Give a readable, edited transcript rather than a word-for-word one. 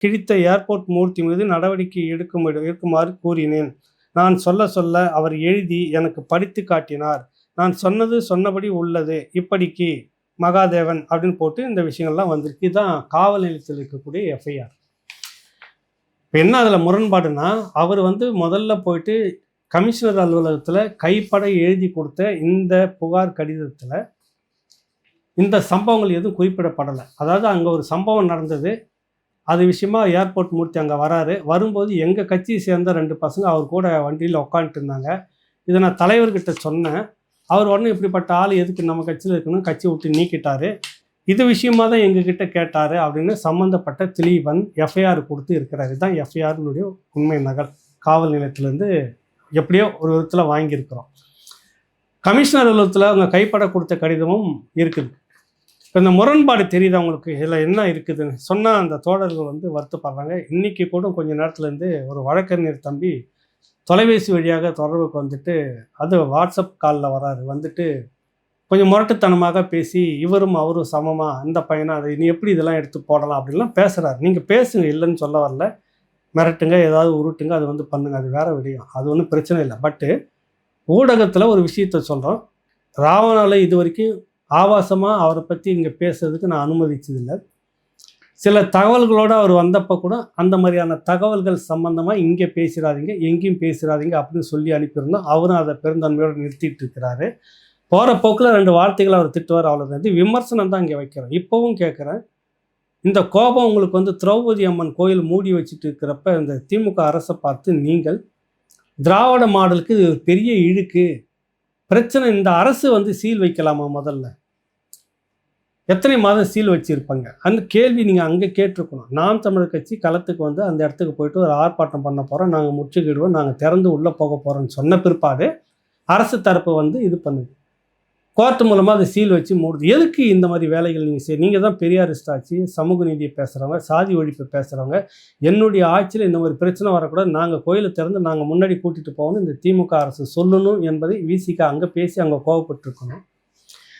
கிழித்த airport மூர்த்தி மீது நடவடிக்கை எடுக்குமாறு கூறினேன். நான் சொல்ல சொல்ல அவர் எழுதி எனக்கு படித்து காட்டினார். நான் சொன்னது சொன்னபடி உள்ளது. இப்படிக்கு மகாதேவன் அப்படின்னு போட்டு இந்த விஷயங்கள்லாம் வந்திருக்கு. இதுதான் காவல் நிலையத்தில் இருக்கக்கூடிய எஃப்ஐஆர். இப்போ என்ன அதில் முரண்பாடுனா, அவர் முதல்ல போயிட்டு கமிஷனர் அலுவலகத்தில் கைப்பட எழுதி கொடுத்த இந்த புகார் கடிதத்தில் இந்த சம்பவங்கள் எதுவும் குறிப்பிடப்படலை. அதாவது அங்கே ஒரு சம்பவம் நடந்தது, அது விஷயமா ஏர்போர்ட் மூர்த்தி அங்கே வராரு. வரும்போது எங்கள் கட்சியை சேர்ந்த 2 பசங்க அவர் கூட வண்டியில் உட்காந்துட்டு இருந்தாங்க. இதை நான் தலைவர்கிட்ட சொன்னேன். அவர் உடனே இப்படிப்பட்ட ஆள் எதுக்கு நம்ம கட்சியில் இருக்கணும், கட்சி விட்டு நீக்கிட்டார். இது விஷயமா தான் எங்ககிட்ட கேட்டார் அப்படின்னு சம்மந்தப்பட்ட திலீபன் எஃப்ஐஆர் கொடுத்து இருக்கிறார். இதுதான் எஃப்ஐஆருடைய உண்மை நகல். காவல் நிலையத்திலேருந்து எப்படியோ ஒரு விதத்தில் வாங்கியிருக்கிறோம். கமிஷனர் அலுவலகத்தில் அவங்க கைப்பட கொடுத்த கடிதமும் இருக்குது. இப்போ இந்த முரண்பாடு தெரியுது அவங்களுக்கு, இதில் என்ன இருக்குதுன்னு சொன்னால் அந்த தோழர்கள் வருத்தப்படுறாங்க. இன்றைக்கி கூட கொஞ்சம் நேரத்துலேருந்து ஒரு வழக்கறிஞர் தம்பி தொலைபேசி வழியாக தொடர்புக்கு அது வாட்ஸ்அப் காலில் வராரு. கொஞ்சம் முரட்டுத்தனமாக பேசி இவரும் அவரும் சமமாக அந்த பையனா, அதை நீ எப்படி இதெல்லாம் எடுத்து போடலாம் அப்படின்லாம் பேசுகிறாரு. நீங்கள் பேசுங்க, இல்லைன்னு சொல்ல வரல. மிரட்டுங்க, ஏதாவது உருட்டுங்க, அது பண்ணுங்க, அது வேறு விடயம், அது ஒன்றும் பிரச்சனை இல்லை. பட்டு ஊடகத்தில் ஒரு விஷயத்த சொல்கிறோம். ராவணால இது வரைக்கும் ஆபாசமாக அவரை பற்றி இங்கே பேசுறதுக்கு நான் அனுமதிச்சதில்லை. சில தகவல்களோடு அவர் வந்தப்போ கூட அந்த மாதிரியான தகவல்கள் சம்பந்தமாக இங்கே பேசிடாதீங்க, எங்கேயும் பேசிடாதீங்க அப்படின்னு சொல்லி அனுப்பியிருந்தோம். அவரும் அதை பெருந்தன்மையோடு நிறுத்திட்டு இருக்கிறாரு. போகிற போக்கில் 2 வார்த்தைகள் அவர் திட்டுவார், அவ்வளோதான். விமர்சனம் தான் இங்கே வைக்கிறேன். இப்போவும் கேட்குறேன், இந்த கோபம் உங்களுக்கு திரௌபதி அம்மன் கோயில் மூடி வச்சுட்டு இருக்கிறப்ப இந்த திமுக அரசை பார்த்து நீங்கள் திராவிட மாடலுக்கு இது ஒரு பெரிய இழுக்கு பிரச்சனை, இந்த அரசு சீல் வைக்கலாமா? முதல்ல எத்தனை மாதம் சீல் வச்சுருப்பாங்க? அந்த கேள்வி நீங்கள் அங்கே கேட்டிருக்கணும். நாம் தமிழர் கட்சி களத்துக்கு அந்த இடத்துக்கு போயிட்டு ஒரு ஆர்ப்பாட்டம் பண்ண போகிறோம், நாங்கள் முற்றுகையிடுவோம், நாங்கள் திறந்து உள்ளே போக போகிறோன்னு சொன்ன பிற்பாடு அரசு தரப்பு இது பண்ணுது, கோர்ட்டு மூலமாக அதை சீல் வச்சு மூடுது. எதுக்கு இந்த மாதிரி வேலைகள் நீங்கள் தான் பெரியாரிஸ்ட் ஆட்சி, சமூக நீதியை பேசுகிறவங்க, சாதி ஒழிப்பை பேசுகிறவங்க. என்னுடைய ஆட்சியில் இந்த மாதிரி பிரச்சனை வரக்கூடாது, நாங்கள் கோயிலை திறந்து நாங்கள் முன்னாடி கூட்டிகிட்டு போகணும், இந்த திமுக அரசு சொல்லணும் என்பதை விசிக அங்கே பேசி அங்கே கோவப்பட்டிருக்கணும்.